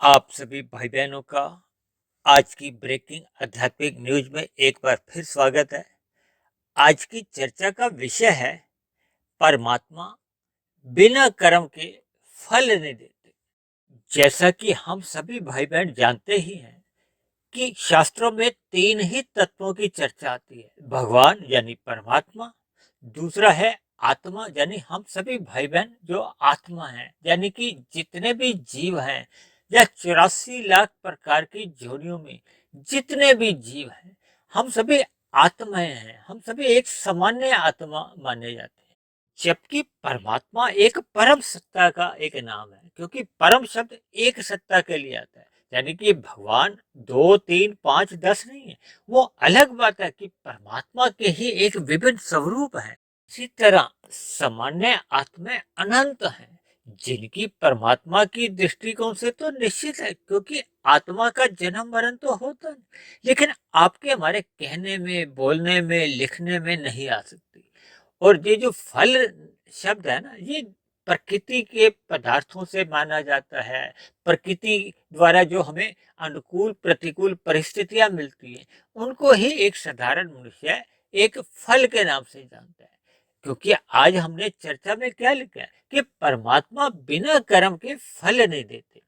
आप सभी भाई बहनों का आज की ब्रेकिंग आध्यात्मिक न्यूज में एक बार फिर स्वागत है। आज की चर्चा का विषय है परमात्मा बिना कर्म के फल नहीं देते। जैसा कि हम सभी भाई बहन जानते ही हैं कि शास्त्रों में तीन ही तत्वों की चर्चा आती है। भगवान यानी परमात्मा, दूसरा है आत्मा यानी हम सभी भाई बहन जो आत्मा हैं, यानी कि जितने भी जीव हैं या 84 लाख प्रकार की जोनियों में जितने भी जीव हैं, हम सभी आत्माएं हैं। हम सभी एक सामान्य आत्मा माने जाते हैं, जबकि परमात्मा एक परम सत्ता का एक नाम है, क्योंकि परम शब्द एक सत्ता के लिए आता है। यानी कि भगवान दो तीन पांच दस नहीं है, वो अलग बात है कि परमात्मा के ही एक विभिन्न स्वरूप है। इसी तरह सामान्य आत्माएं अनंत हैं, जिनकी परमात्मा की दृष्टिकोण से तो निश्चित है, क्योंकि आत्मा का जन्म मरण तो होता है, लेकिन आपके हमारे कहने में, बोलने में, लिखने में नहीं आ सकती। और ये जो फल शब्द है ना, ये प्रकृति के पदार्थों से माना जाता है। प्रकृति द्वारा जो हमें अनुकूल प्रतिकूल परिस्थितियां मिलती हैं, उनको ही एक साधारण मनुष्य एक फल के नाम से जानता है। क्योंकि आज हमने चर्चा में क्या लिखा है कि परमात्मा बिना कर्म के फल नहीं देते,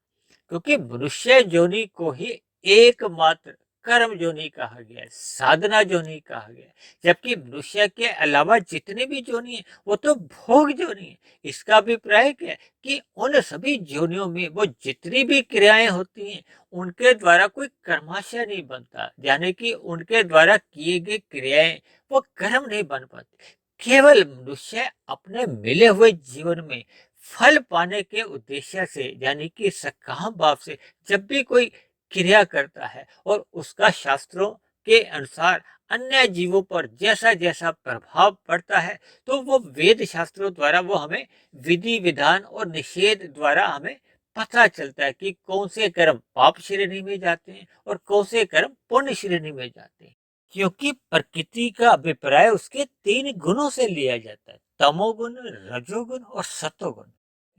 क्योंकि मनुष्य जोनि को ही एकमात्र कर्म जोनि कहा गया है, साधना जोनि कहा गया है। जबकि मनुष्य के अलावा जितने भी जोनि है वो तो भोग जोनि है। इसका अभिप्राय क्या है कि उन सभी जोनियों में वो जितनी भी क्रियाएं होती हैं, उनके द्वारा कोई कर्माशय नहीं बनता, यानी कि उनके द्वारा किए गए क्रियाएं वो कर्म नहीं बन पाती। केवल मनुष्य अपने मिले हुए जीवन में फल पाने के उद्देश्य से, यानी कि सकाम भाव से जब भी कोई क्रिया करता है और उसका शास्त्रों के अनुसार अन्य जीवों पर जैसा जैसा प्रभाव पड़ता है, तो वो वेद शास्त्रों द्वारा वो हमें विधि विधान और निषेध द्वारा हमें पता चलता है कि कौन से कर्म पाप श्रेणी में जाते हैं और कौन से कर्म पुण्य श्रेणी में जाते हैं। क्योंकि प्रकृति का अभिप्राय उसके तीन गुणों से लिया जाता है, तमोगुण, रजोगुण और सतोगुण।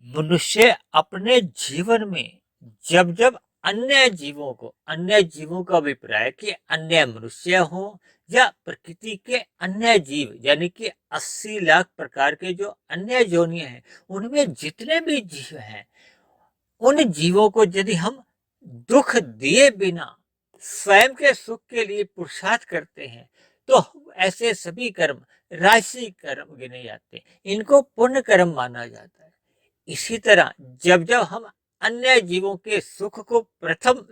मनुष्य अपने जीवन में जब जब अन्य जीवों का अभिप्राय कि अन्य मनुष्य हो या प्रकृति के अन्य जीव, यानी कि 80 लाख प्रकार के जो अन्य जोनियां हैं, उनमें जितने भी जीव हैं, उन जीवों को यदि हम दुख दिए बिना स्वयं के सुख के लिए पुरुषार्थ करते हैं, तो ऐसे सभी कर्म राशि कर्म गिने जाते हैं, इनको पुण्य कर्म माना जाता है। इसी तरह जब जब हम अन्य जीवों के सुख को प्रथम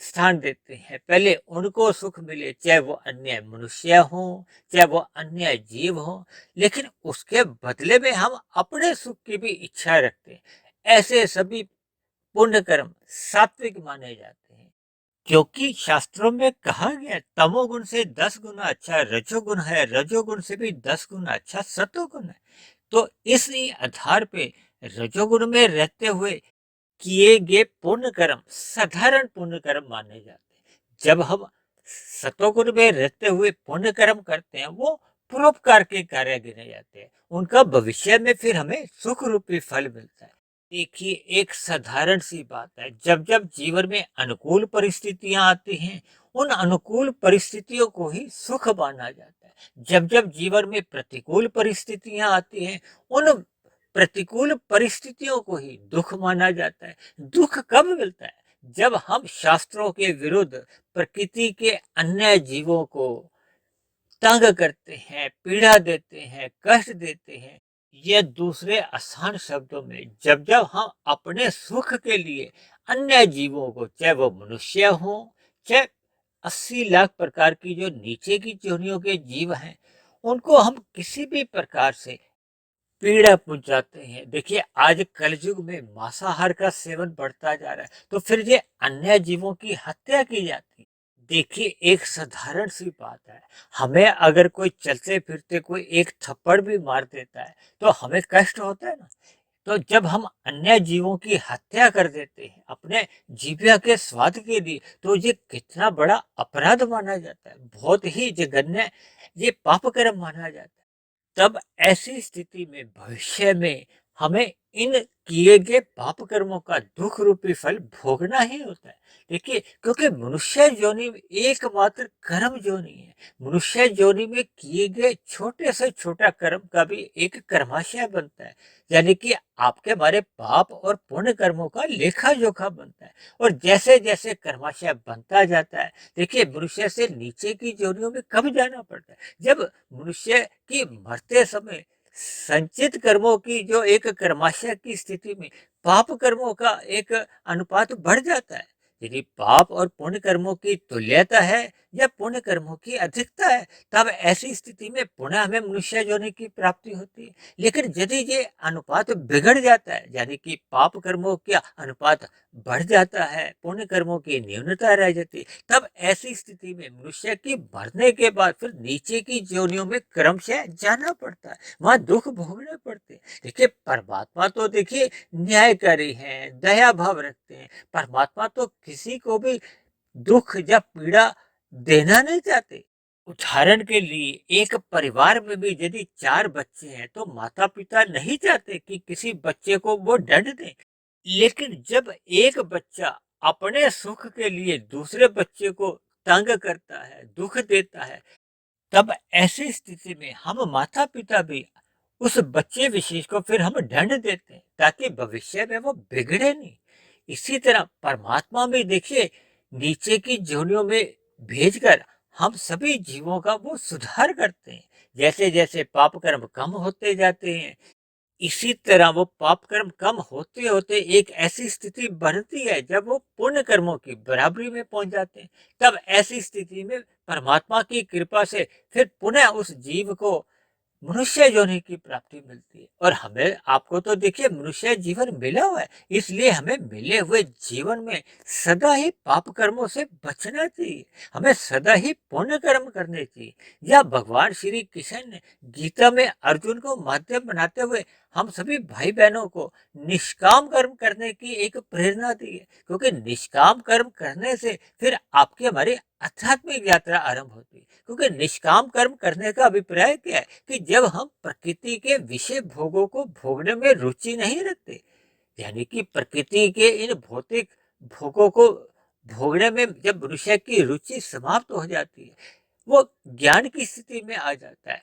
स्थान देते हैं, पहले उनको सुख मिले, चाहे वो अन्य मनुष्य हो, चाहे वो अन्य जीव हो, लेकिन उसके बदले में हम अपने सुख की भी इच्छा रखते हैं, ऐसे सभी पुण्य कर्म सात्विक माने जाते हैं। क्योंकि शास्त्रों में कहा गया तमोगुण से 10 गुना अच्छा रजोगुण है, रजोगुण से भी 10 गुना अच्छा सतोगुण है। तो इसी आधार पे रजोगुण में रहते हुए किए गए पुण्य कर्म साधारण पुण्य कर्म माने जाते हैं। जब हम सतोगुण में रहते हुए पुण्य कर्म करते हैं, वो परोपकार के कार्य गिने जाते हैं, उनका भविष्य में फिर हमें सुख रूपी फल मिलता है। देखिए, एक साधारण सी बात है, जब जब जीवन में अनुकूल परिस्थितियां आती हैं, उन अनुकूल परिस्थितियों को ही सुख माना जाता है। जब जब जीवन में प्रतिकूल परिस्थितियां आती हैं, उन प्रतिकूल परिस्थितियों को ही दुख माना जाता है। दुख कब मिलता है? जब हम शास्त्रों के विरुद्ध प्रकृति के अन्य जीवों को तंग करते हैं, पीड़ा देते हैं, कष्ट देते हैं। यह दूसरे आसान शब्दों में जब जब हम अपने सुख के लिए अन्य जीवों को, चाहे वो मनुष्य हो, चाहे 80 लाख प्रकार की जो नीचे की जोनियों के जीव हैं, उनको हम किसी भी प्रकार से पीड़ा पहुंचाते हैं। देखिए, आज कलयुग में मांसाहार का सेवन बढ़ता जा रहा है, तो फिर ये अन्य जीवों की हत्या की जाती है। देखिए, एक साधारण सी बात है, हमें अगर कोई चलते फिरते कोई एक थप्पड़ भी मार देता है, तो हमें कष्ट होता है ना। तो जब हम अन्य जीवों की हत्या कर देते हैं अपने जीविका के स्वाद के लिए, तो ये कितना बड़ा अपराध माना जाता है, बहुत ही जघन्य ये पाप कर्म माना जाता है। तब ऐसी स्थिति में भविष्य में हमें इन किए गए पाप कर्मों का दुख रूपी फल भोगना ही होता है। देखिए, क्योंकि मनुष्य योनि एकमात्र कर्म योनि है। मनुष्य योनि में किए गए छोटे से छोटा कर्म का भी एक कर्माशय बनता है, यानी कि आपके हमारे पाप और पुण्य कर्मों का लेखा जोखा बनता है। और जैसे जैसे कर्माशय बनता जाता है, देखिए मनुष्य से नीचे की योनियों में कब जाना पड़ता है, जब मनुष्य की मरते समय संचित कर्मों की जो एक कर्माशय की स्थिति में पाप कर्मों का एक अनुपात बढ़ जाता है। यदि पाप और पुण्य कर्मों की तुल्यता है या पुण्य कर्मों की अधिकता है, तब ऐसी स्थिति में पुनः हमें मनुष्य योनि की प्राप्ति होती है। लेकिन यदि ये अनुपात बिगड़ जाता है, यानी कि पाप कर्मों का अनुपात बढ़ जाता है, पुण्य कर्मों की न्यूनता रह जाती है, तब ऐसी स्थिति में मनुष्य की मरने के बाद फिर नीचे की योनियों में क्रमशः जाना पड़ता है, वहां दुख भोगने पड़ते हैं। देखिए, परमात्मा तो देखिए न्यायकारी हैं, दया भाव रखते हैं। परमात्मा तो किसी को भी दुख या पीड़ा देना नहीं चाहते। उदाहरण के लिए एक परिवार में भी यदि 4 बच्चे हैं, तो माता पिता नहीं चाहते कि किसी बच्चे को वो दंड दें। लेकिन जब एक बच्चा अपने सुख के लिए दूसरे बच्चे को तंग करता है, दुख देता है, तब ऐसी स्थिति में हम माता पिता भी उस बच्चे विशेष को फिर हम दंड देते हैं, ताकि भविष्य में वो बिगड़े नहीं। इसी तरह परमात्मा भी देखिए नीचे की जोनियों में भेजकर हम सभी जीवों का वो सुधार करते हैं। जैसे जैसे पाप कर्म कम होते जाते हैं, इसी तरह वो पाप कर्म कम होते होते एक ऐसी स्थिति बनती है जब वो पुण्य कर्मों की बराबरी में पहुंच जाते हैं। तब ऐसी स्थिति में परमात्मा की कृपा से फिर पुनः उस जीव को मनुष्य योनि की प्राप्ति मिलती है। और हमें आपको तो देखिए मनुष्य जीवन मिला हुआ है, इसलिए हमें मिले हुए जीवन में सदा ही पाप कर्मों से बचना चाहिए, हमें सदा ही पुण्य कर्म करने चाहिए। या भगवान श्री कृष्ण ने गीता में अर्जुन को माध्यम बनाते हुए हम सभी भाई बहनों को निष्काम कर्म करने की एक प्रेरणा दी है, क्योंकि निष्काम कर्म करने से फिर आपकी हमारी आध्यात्मिक यात्रा आरंभ होती है। क्योंकि निष्काम कर्म करने का अभिप्राय क्या है कि जब हम प्रकृति के विषय भोगों को भोगने में रुचि नहीं रखते, यानी कि प्रकृति के इन भौतिक भोगों को भोगने में जब मनुष्य की रुचि समाप्त हो जाती है, वो ज्ञान की स्थिति में आ जाता है,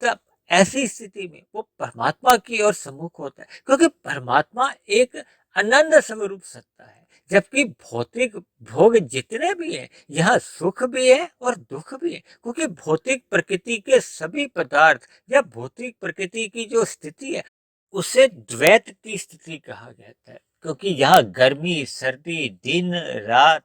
तब ऐसी स्थिति में वो परमात्मा की ओर सम्मुख होता है, क्योंकि परमात्मा एक अनंत स्वरूप सत्ता है। जबकि भौतिक भोग जितने भी हैं, यहाँ सुख भी है और दुख भी है, क्योंकि भौतिक प्रकृति के सभी पदार्थ या भौतिक प्रकृति की जो स्थिति है, उसे द्वैत की स्थिति कहा जाता है। क्योंकि यहाँ गर्मी सर्दी, दिन रात,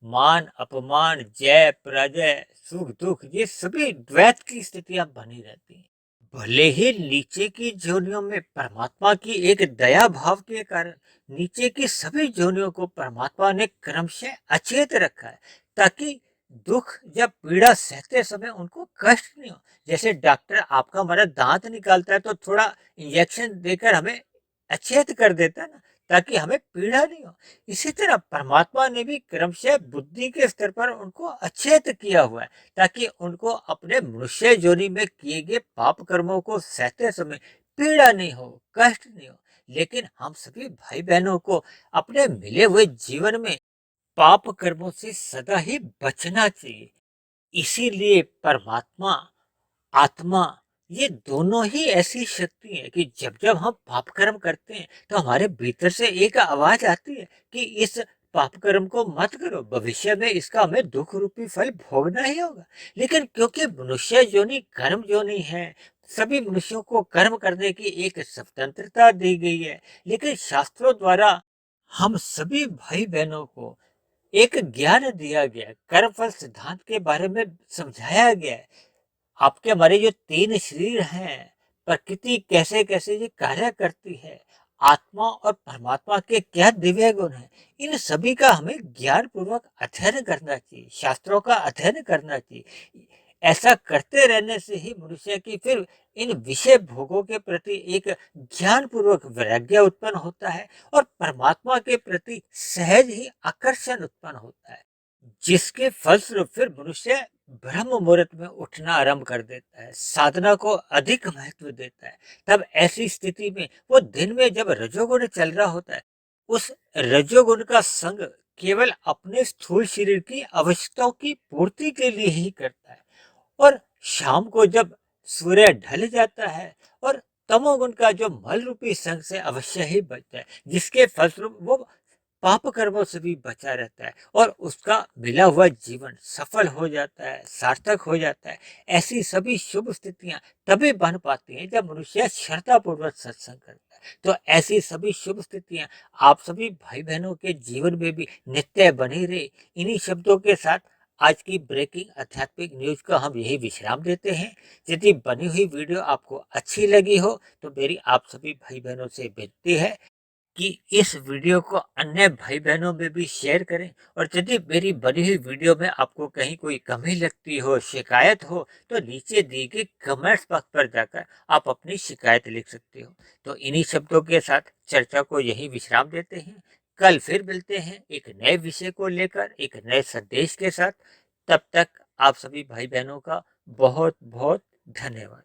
मान अपमान, जय पराजय, सुख दुख, ये सभी द्वैत की स्थितियां बनी रहती हैं। भले ही नीचे की जोनियों में परमात्मा की एक दया भाव के कारण नीचे की सभी जोनियों को परमात्मा ने क्रमशः अचेत रखा है, ताकि दुख या पीड़ा सहते समय उनको कष्ट नहीं हो। जैसे डॉक्टर आपका हमारा दांत निकालता है तो थोड़ा इंजेक्शन देकर हमें अचेत कर देता है ना, ताकि हमें पीड़ा नहीं हो। इसी तरह परमात्मा ने भी क्रमशः बुद्धि के स्तर पर उनको अचेत किया हुआ है, ताकि उनको अपने मनुष्य योनि में किए गए पाप कर्मों को सहते समय पीड़ा नहीं हो, कष्ट नहीं हो। लेकिन हम सभी भाई बहनों को अपने मिले हुए जीवन में पाप कर्मों से सदा ही बचना चाहिए। इसीलिए परमात्मा, आत्मा, ये दोनों ही ऐसी शक्ति है कि जब जब हम पाप कर्म करते हैं, तो हमारे भीतर से एक आवाज आती है कि इस पाप कर्म को मत करो, भविष्य में इसका हमें दुख रूपी फल भोगना ही होगा। लेकिन क्योंकि मनुष्य योनि कर्म योनि है, सभी मनुष्यों को कर्म करने की एक स्वतंत्रता दी गई है, लेकिन शास्त्रों द्वारा हम सभी भाई बहनों को एक ज्ञान दिया गया है, कर्म फल सिद्धांत के बारे में समझाया गया है। आपके हमारे जो 3 शरीर हैं, प्रकृति कैसे कैसे ये कार्य करती है, आत्मा और परमात्मा के क्या दिव्य गुण हैं, इन सभी का हमें ज्ञान पूर्वक अध्ययन करना चाहिए, शास्त्रों का अध्ययन करना चाहिए। ऐसा करते रहने से ही मनुष्य की फिर इन विषय भोगों के प्रति एक ज्ञान पूर्वक वैराग्य उत्पन्न होता है और परमात्मा के प्रति सहज ही आकर्षण उत्पन्न होता है, जिसके फलस्वरूप फिर मनुष्य ब्रह्म मुहूर्त में उठना आरंभ कर देता है, साधना को अधिक महत्व देता है, तब ऐसी स्थिति में वो दिन में जब रजोगुण चल रहा होता है, उस रजोगुण का संग केवल अपने स्थूल शरीर की आवश्यकताओं की पूर्ति के लिए ही करता है। और शाम को जब सूर्य ढल जाता है और तमोगुण का जो मल रूपी संग से अवश्य ही बचता है, जिसके फलस्वरूप वो पाप कर्मों से भी बचा रहता है और उसका मिला हुआ जीवन सफल हो जाता है, सार्थक हो जाता है। ऐसी सभी शुभ स्थितियां तभी बन पाती हैं जब मनुष्य श्रद्धापूर्वक सत्संग करता है। तो ऐसी सभी शुभ स्थितियां आप सभी भाई बहनों के जीवन में भी नित्य बनी रहे। इन्हीं शब्दों के साथ आज की ब्रेकिंग आध्यात्मिक न्यूज को हम यही विश्राम देते हैं। यदि बनी हुई वीडियो आपको अच्छी लगी हो तो मेरी आप सभी भाई बहनों से विनती है कि इस वीडियो को अन्य भाई बहनों में भी शेयर करें। और यदि मेरी बनी हुई वीडियो में आपको कहीं कोई कमी लगती हो, शिकायत हो, तो नीचे दी गई कमेंट्स बॉक्स पर जाकर आप अपनी शिकायत लिख सकते हो। तो इन्हीं शब्दों के साथ चर्चा को यही विश्राम देते हैं। कल फिर मिलते हैं एक नए विषय को लेकर, एक नए संदेश के साथ। तब तक आप सभी भाई बहनों का बहुत बहुत धन्यवाद।